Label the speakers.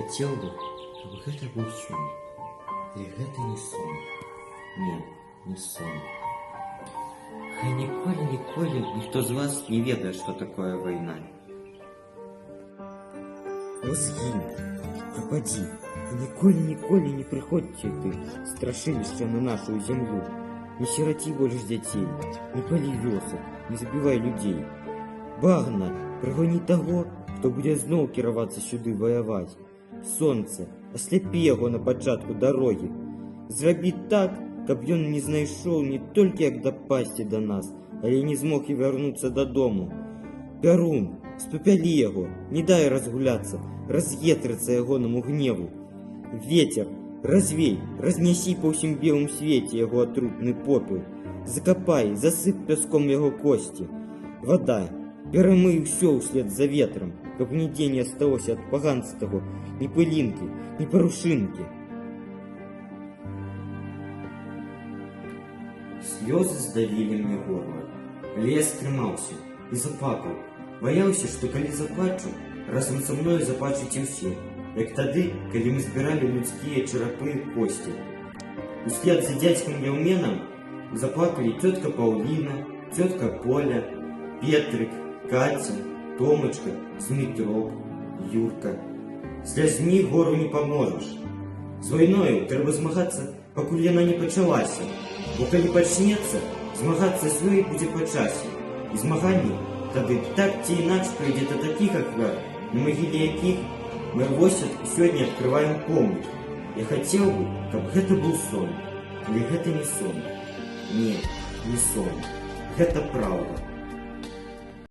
Speaker 1: хотел бы, чтобы это был сон. Или это не сон? Нет, не сон. Хай ніколі ніхто з вас не ведае, што такое вайна.
Speaker 2: О, згінь, пропади, и ніколі не приходьте ты, страшилище на нашу землю. Не сироти больше детей, не пали вёсок, не забивай людей. Багна, пригони того, хто буде знов кіравацца сюды воевать. Сонце, асляпі яго на пачатку дороги. Зрабі так, каб ён не знайшоў не толькі як дапасці до нас, але не змог і вярнуцца дадому. Пярун, спапялі яго, не дай разгуляцца, раз'етрыцца ягонаму гневу. Ветер, развей, разнясі па ўсім белым свеце яго атрутны попел. Закапай, засып пяском яго косці. Вода, перамый усё ўслед за ветрам, каб нідзе не асталося ад паганства, ні пылінкі, ні парушынкі.
Speaker 1: Слёзы здавілі мне горла, але я стрымаўся і заплакаў. Баяўся, што калі заплачу, разам са мною заплачуць і ўсе, як тады, калі мы збіралі людскія чарапы і косці. Услед за дядькам Яўменам заплакалі тётка Паўліна, тётка Поля, Петрык, Каця, Томачка, Змітрок, Юрка. Слязьмі гору не паможаш. З вайною трэба змагацца, пакуль яна не пачалася, бо калі пачнецца, змагацца з ёй будзе па часе. І змаганне тады так ці інакш прыйдзе да такіх ахвяр, на магіле якіх мы вось сёння адкрываем помнік. Я хацеў бы, каб гэта быў сон, але гэта не сон. Не, не сон. Гэта праўда.